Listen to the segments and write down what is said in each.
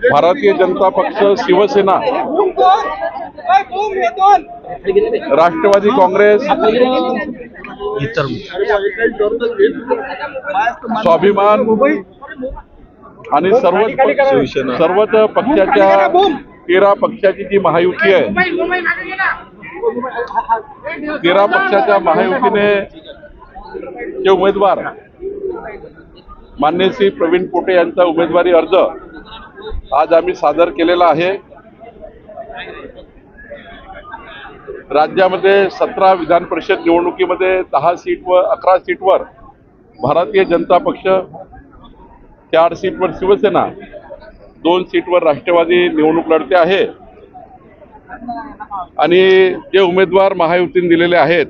भारतीय जनता पक्ष, शिवसेना, राष्ट्रवादी काँग्रेस, स्वाभिमान आणि सर्वच पक्षाच्या 13 पक्षाची जी महायुती आहे, 13 पक्षाच्या महायुतीने जे उमेदवार माननीय श्री प्रवीण पोटे यांचा उमेदवारी अर्ज आज आम्ही सादर केलेला आहे। राज्यामध्ये 17 विधान परिषद निवडणुकीमध्ये 10 सीट व 11 सीटवर भारतीय जनता पक्ष, 4 सीटवर शिवसेना, 2 सीटवर राष्ट्रवादी निवडणूक लढते आहे। आणि जे उमेदवार महायुतीने दिलेले आहेत,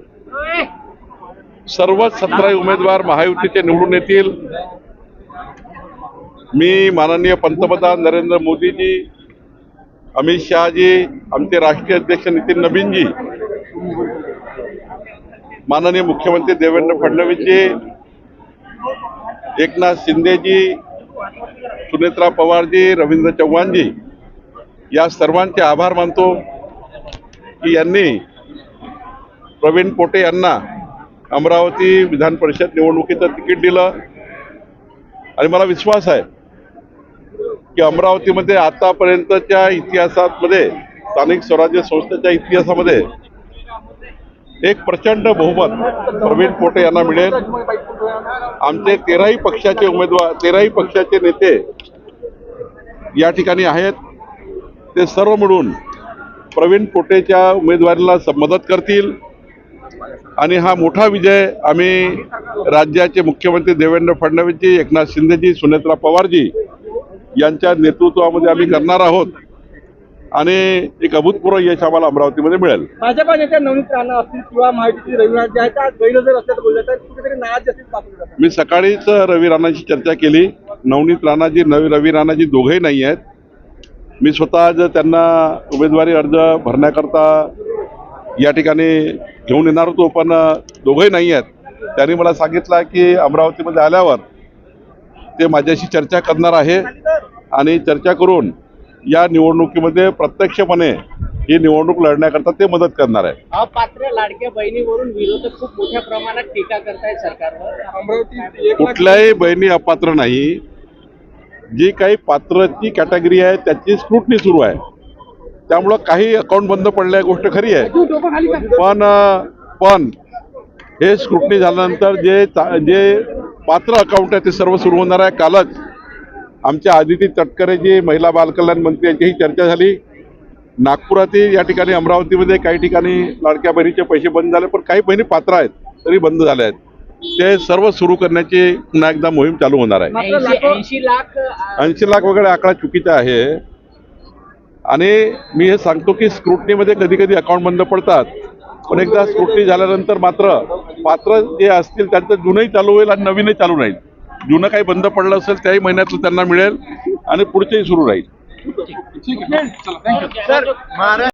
सर्व 17 उमेदवार महायुतीचे निवडून येतील। मी माननीय पंतप्रधान नरेंद्र मोदीजी, अमित शहाजी, आमचे राष्ट्रीय अध्यक्ष नितीन नवीनजी, माननीय मुख्यमंत्री देवेंद्र फडणवीसजी, एकनाथ शिंदेजी, सुनेत्रा पवारजी, रवींद्र चव्हाणजी, या सर्वांचे आभार मानतो की यांनी प्रवीण पोटे यांना अमरावती विधान परिषद निवडणुकीचं तिकीट दिलं। आणि मला विश्वास आहे की अमरावतीमध्ये आतापर्यंतच्या इतिहासामध्ये, स्थानिक स्वराज्य संस्थेच्या इतिहासामध्ये एक प्रचंड बहुमत प्रवीण पोटे यांना मिळेल। आमचे 13ही पक्षाचे उमेदवार, 13ही पक्षाचे नेते या ठिकाणी आहेत, ते सर्व मिळून प्रवीण पोटेच्या उमेदवारीला मदत करतील। आणि हा मोठा विजय आम्ही राज्याचे मुख्यमंत्री देवेंद्र फडणवीसजी, एकनाथ शिंदेजी, सुनेत्रा पवारजी यांच्या नेतृत्वामध्ये आम्ही करणार आहोत। आणि एक अभूतपूर्व यश आम्हाला अमरावतीमध्ये मिळेल। भाजपा नेते नवनीत राणा असतील किंवा महायुतीचे रवी राणा जे आहेत, आज गैरहजर असल्याचं बोलले जातात, कुठेतरी नाराज असतील पाहतो। मी सकाळीच रवी राणांची चर्चा केली। नवनीत राणाजी, रवी राणाजी दोघेही नाही आहेत। मी स्वतः आज त्यांना उमेदवारी अर्ज भरण्याकरता या ठिकाणी घेऊन येणार होतो, पण दोघेही नाही आहेत। त्यांनी मला सांगितलं की अमरावतीमध्ये आल्यावर ते माझ्याशी चर्चा करणार आहे आणि चर्चा करून या निवडणुकीमध्ये प्रत्यक्षपणे ही निवडणूक लढण्याकरता ते मदत करणार आहे। अपात्र लाडक्या बहिणीवरून विरोधक खूप मोठ्या प्रमाणात टीका करतायत सरकारवर। अमरावती कुठल्याही बहिणी अपात्र नाही, जी काही पात्रची कॅटेगरी आहे त्याची स्क्रुटनी सुरू आहे। त्यामुळं काही अकाउंट बंद पडल्या गोष्ट खरी आहे, पण हे स्क्रुटनी झाल्यानंतर जे पात्र अकाउंट आहे ते सर्व सुरू होणार आहे। कालच आमच्या आदिती तटकरे जी महिला बालकल्याण मंत्री यांचीही चर्चा झाली। नागपुरातील या ठिकाणी, अमरावतीमध्ये काही ठिकाणी लाडक्या बहिणीचे पैसे बंद झाले, पण काही बहिणी पात्र आहेत तरी बंद झाले आहेत। ते सर्व सुरू करण्याची पुन्हा एकदा मोहीम चालू होणार आहे। 80 लाख वगैरे आकडा चुकीचा आहे। आणि मी हे सांगतो की स्क्रुटनीमध्ये कधी कधी अकाउंट बंद पडतात, पण एकदा स्क्रुटनी झाल्यानंतर मात्र पात्र जे असतील त्यांचं जुनंही चालू होईल आणि नवीनही चालू राहील। जुनं काही बंद पडलं असेल त्याही महिन्यातलं त्यांना मिळेल आणि पुढचंही सुरू राहील।